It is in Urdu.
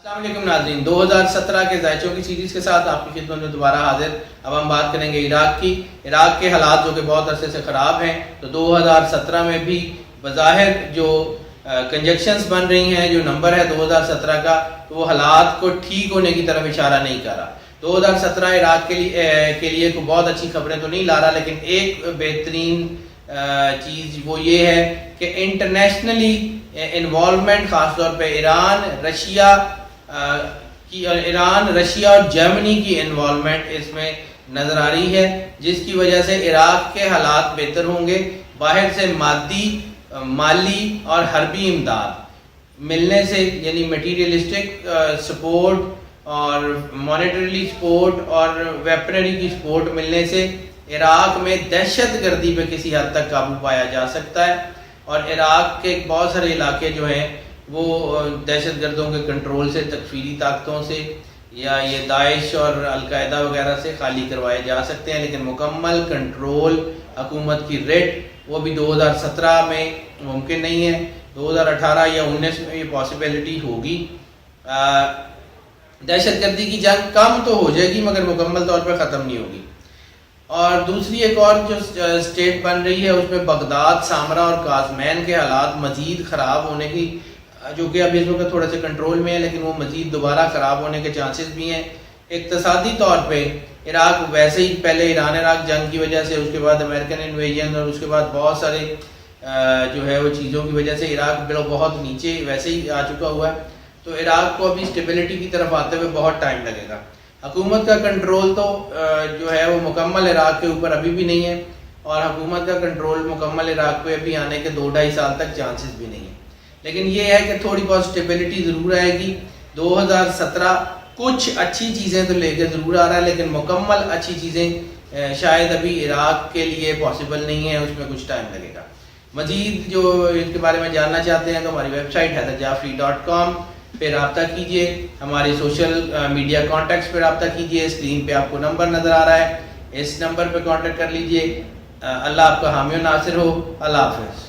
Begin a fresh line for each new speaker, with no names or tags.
السلام علیکم ناظرین، 2017 کے ذائچوں کی سیریز کے ساتھ آپ کی خدمت میں دوبارہ حاضر۔ اب ہم بات کریں گے عراق کی۔ عراق کے حالات جو کہ بہت عرصے سے خراب ہیں، تو 2017 میں بھی بظاہر جو کنجکشنز بن رہی ہیں، جو نمبر ہے 2017 کا، تو وہ حالات کو ٹھیک ہونے کی طرف اشارہ نہیں کر رہا۔ 2017 عراق کے لیے کوئی بہت اچھی خبریں تو نہیں لا رہا، لیکن ایک بہترین چیز وہ یہ ہے کہ انٹرنیشنلی انوالومنٹ، خاص طور پہ ایران، رشیا اور جرمنی کی انوالومنٹ اس میں نظر آ رہی ہے، جس کی وجہ سے عراق کے حالات بہتر ہوں گے۔ باہر سے مالی اور حربی امداد ملنے سے، یعنی میٹیریلسٹک سپورٹ اور مانیٹریلی سپورٹ اور ویپنری کی سپورٹ ملنے سے عراق میں دہشت گردی پہ کسی حد تک قابو پایا جا سکتا ہے، اور عراق کے بہت سارے علاقے جو ہیں وہ دہشت گردوں کے کنٹرول سے، تکفیری طاقتوں سے یا یہ داعش اور القاعدہ وغیرہ سے خالی کروائے جا سکتے ہیں، لیکن مکمل کنٹرول حکومت کی ریٹ وہ بھی 2017 میں ممکن نہیں ہے۔ 2018 یا 19 میں یہ پاسبلٹی ہوگی۔ دہشت گردی کی جنگ کم تو ہو جائے گی، مگر مکمل طور پہ ختم نہیں ہوگی۔ اور دوسری ایک اور جو اسٹیٹ بن رہی ہے، اس میں بغداد، سامرا اور کاظمین کے حالات مزید خراب ہونے کی، جو کہ ابھی اس وقت تھوڑے سے کنٹرول میں ہے، لیکن وہ مزید دوبارہ خراب ہونے کے چانسز بھی ہیں۔ اقتصادی طور پہ عراق ویسے ہی پہلے ایران عراق جنگ کی وجہ سے، اس کے بعد امریکن انویژن اور اس کے بعد بہت سارے جو ہے وہ چیزوں کی وجہ سے عراق بہت نیچے ویسے ہی آ چکا ہوا ہے، تو عراق کو ابھی اسٹیبلٹی کی طرف آتے ہوئے بہت ٹائم لگے گا۔ حکومت کا کنٹرول تو جو ہے وہ مکمل عراق کے اوپر ابھی بھی نہیں ہے، اور حکومت کا کنٹرول مکمل عراق پہ ابھی آنے کے 2-2.5 سال تک چانسز بھی نہیں ہیں، لیکن یہ ہے کہ تھوڑی بہت اسٹیبلٹی ضرور آئے گی۔ 2017 کچھ اچھی چیزیں تو لے کے ضرور آ رہا ہے، لیکن مکمل اچھی چیزیں شاید ابھی عراق کے لیے پاسبل نہیں ہے، اس میں کچھ ٹائم لگے گا۔ مزید جو اس کے بارے میں جاننا چاہتے ہیں تو ہماری ویب سائٹ hyderjafri.com پہ رابطہ کیجئے، ہمارے سوشل میڈیا کانٹیکٹس پہ رابطہ کیجئے۔ اسکرین پہ آپ کو نمبر نظر آ رہا ہے، اس نمبر پہ کانٹیکٹ کر لیجئے۔ اللہ آپ کا حامی و ناصر ہو۔ اللہ حافظ۔